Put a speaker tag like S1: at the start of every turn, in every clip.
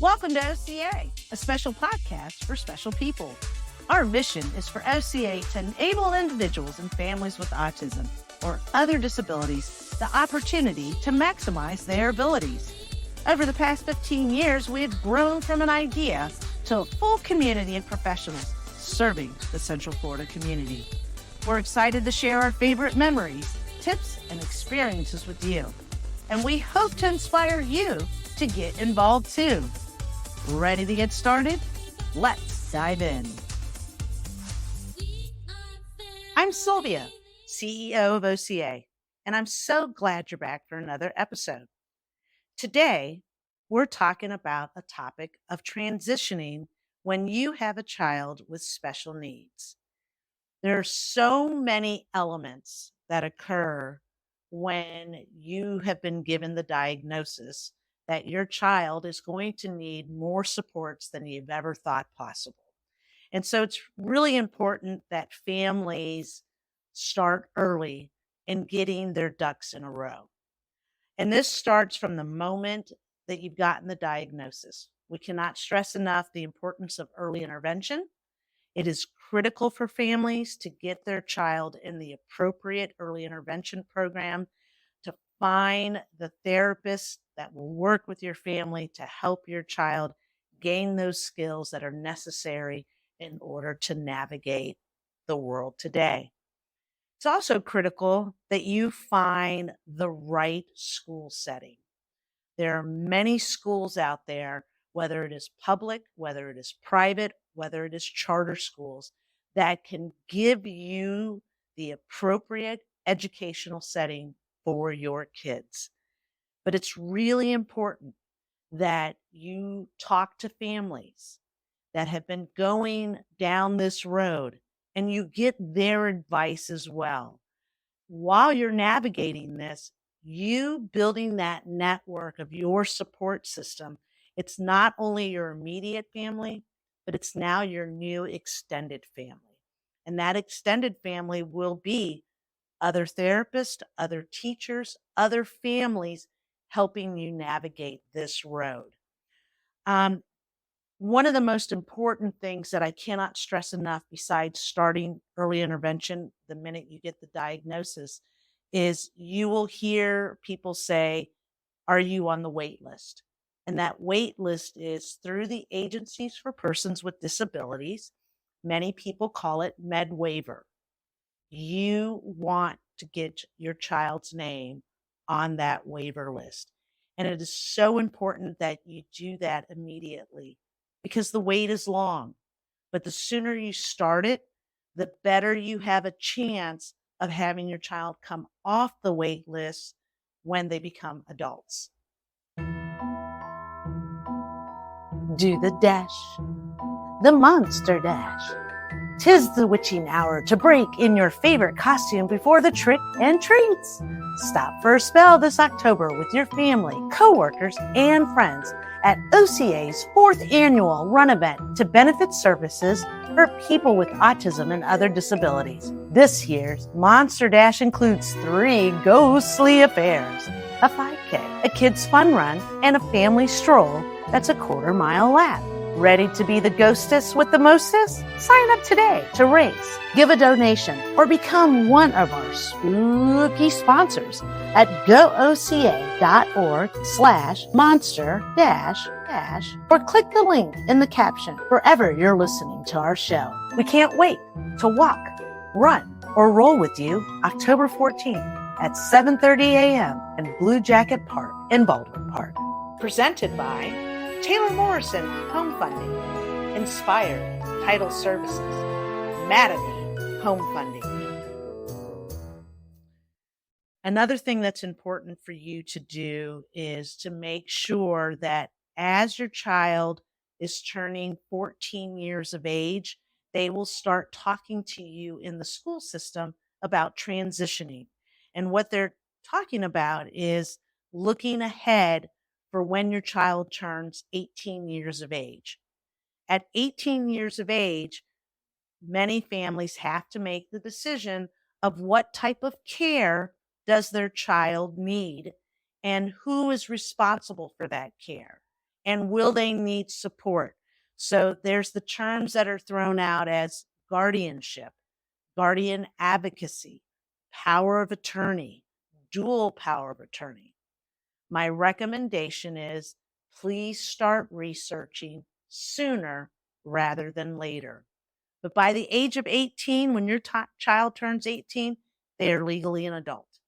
S1: Welcome to OCA, a special podcast for special people. Our mission is for OCA to enable individuals and families with autism or other disabilities the opportunity to maximize their abilities. Over the past 15 years, we have grown from an idea to a full community of professionals serving the Central Florida community. We're excited to share our favorite memories, tips, and experiences with you. And we hope to inspire you to get involved too. Ready to get started? Let's dive in. I'm Silvia, CEO of OCA, and I'm so glad you're back for another episode. Today, we're talking about a topic of transitioning when you have a child with special needs. There are so many elements that occur when you have been given the diagnosis that your child is going to need more supports than you've ever thought possible. And so it's really important that families start early in getting their ducks in a row. And this starts from the moment that you've gotten the diagnosis. We cannot stress enough the importance of early intervention. It is critical for families to get their child in the appropriate early intervention program, to find the therapist that will work with your family to help your child gain those skills that are necessary in order to navigate the world today. It's also critical that you find the right school setting. There are many schools out there, whether it is public, whether it is private, whether it is charter schools, that can give you the appropriate educational setting for your kids. But it's really important that you talk to families that have been going down this road and you get their advice as well. While you're navigating this, you building that network of your support system, it's not only your immediate family, but it's now your new extended family. And that extended family will be other therapists, other teachers, other families helping you navigate this road. One of the most important things that I cannot stress enough, besides starting early intervention the minute you get the diagnosis, is you will hear people say, "Are you on the wait list?" And that wait list is through the Agencies for Persons with Disabilities. Many people call it Med Waiver. You want to get your child's name on that waiver list. And it is so important that you do that immediately because the wait is long. But the sooner you start it, the better you have a chance of having your child come off the wait list when they become adults. Do the dash, the monster dash. 'Tis the witching hour to break in your favorite costume before the trick and treats. Stop for a spell this October with your family, coworkers, and friends at OCA's 4th annual run event to benefit services for people with autism and other disabilities. This year's Monster Dash includes 3 ghostly affairs: a 5K, a kids' fun run, and a family stroll that's a quarter-mile lap. Ready to be the ghostess with the mostest? Sign up today to race, give a donation, or become one of our spooky sponsors at gooca.org/monster-dash or click the link in the caption wherever you're listening to our show. We can't wait to walk, run, or roll with you October 14th at 7:30 a.m. in Blue Jacket Park in Baldwin Park. Presented by Taylor Morrison Home Funding, Inspired Title Services, Mattamy Home Funding. Another thing that's important for you to do is to make sure that as your child is turning 14 years of age, they will start talking to you in the school system about transitioning. And what they're talking about is looking ahead for when your child turns 18 years of age. At 18 years of age, many families have to make the decision of what type of care does their child need and who is responsible for that care. And will they need support? So there's the terms that are thrown out as guardianship, guardian advocacy, power of attorney, dual power of attorney. My recommendation is please start researching sooner rather than later. But by the age of 18, when your child turns 18, they are legally an adult.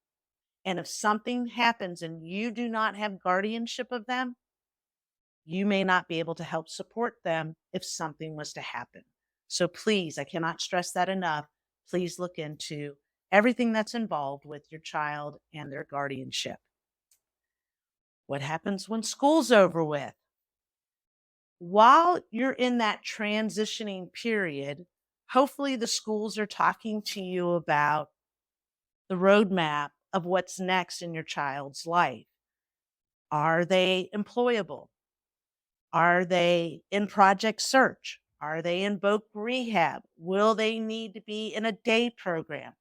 S1: And if something happens and you do not have guardianship of them, you may not be able to help support them if something was to happen. So please, I cannot stress that enough. Please look into everything that's involved with your child and their guardianship. What happens when school's over with? While you're in that transitioning period, hopefully the schools are talking to you about the roadmap of what's next in your child's life. Are they employable? Are they in project search? Are they in voc rehab? Will they need to be in a day program?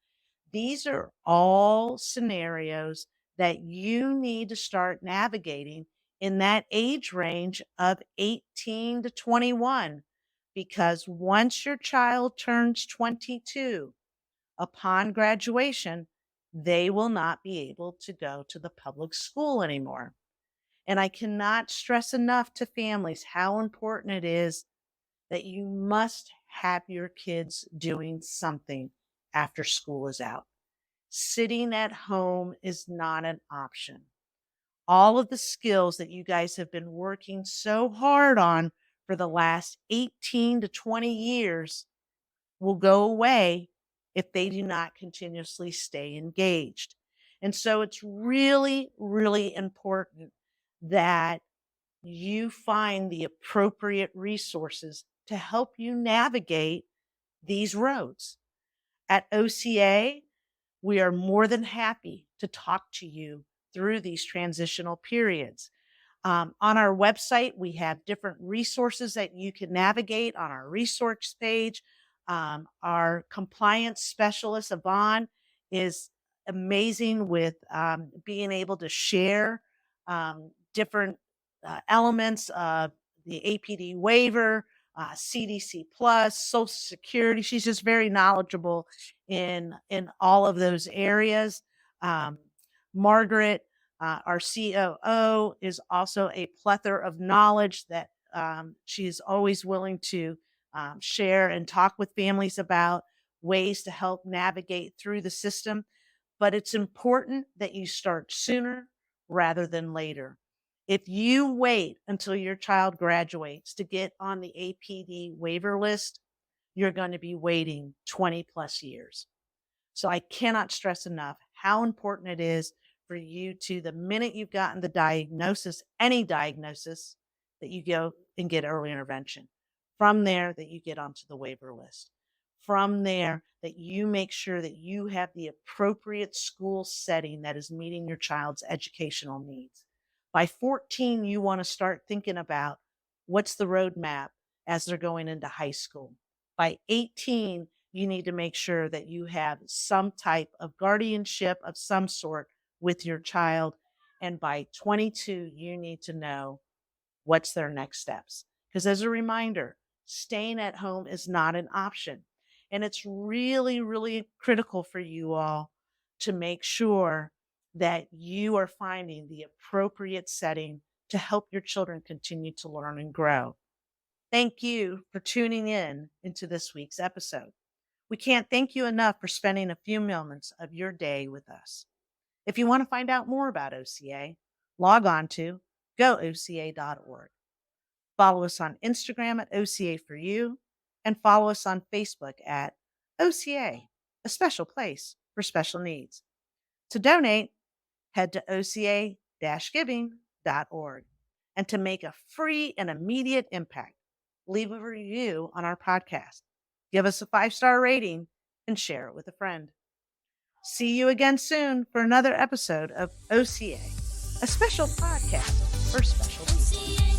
S1: These are all scenarios that you need to start navigating in that age range of 18 to 21. Because once your child turns 22, upon graduation, they will not be able to go to the public school anymore. And I cannot stress enough to families how important it is that you must have your kids doing something after school is out. Sitting at home is not an option. All of the skills that you guys have been working so hard on for the last 18 to 20 years will go away if they do not continuously stay engaged. And so it's really, really important that you find the appropriate resources to help you navigate these roads. At OCA, we are more than happy to talk to you through these transitional periods. On our website, we have different resources that you can navigate on our resource page. Our compliance specialist, Yvonne, is amazing with being able to share different elements of the APD waiver, CDC Plus, Social Security. She's just very knowledgeable in all of those areas. Margaret, our COO, is also a plethora of knowledge that she's always willing to share and talk with families about ways to help navigate through the system. But it's important that you start sooner rather than later. If you wait until your child graduates to get on the APD waiver list, you're going to be waiting 20 plus years. So I cannot stress enough how important it is for you to, the minute you've gotten the diagnosis, any diagnosis, that you go and get early intervention. From there, that you get onto the waiver list. From there, that you make sure that you have the appropriate school setting that is meeting your child's educational needs. By 14, you want to start thinking about what's the roadmap as they're going into high school. By 18, you need to make sure that you have some type of guardianship of some sort with your child. And by 22, you need to know what's their next steps. Because as a reminder, staying at home is not an option. And it's really, really critical for you all to make sure that you are finding the appropriate setting to help your children continue to learn and grow. Thank you for tuning in into this week's episode. We can't thank you enough for spending a few moments of your day with us. If you want to find out more about OCA, log on to gooca.org. Follow us on Instagram at OCA for You, and follow us on Facebook at OCA, a special place for special needs. To donate, head to oca-giving.org. And to make a free and immediate impact, leave a review on our podcast. Give us a 5-star rating and share it with a friend. See you again soon for another episode of OCA, a special podcast for special people.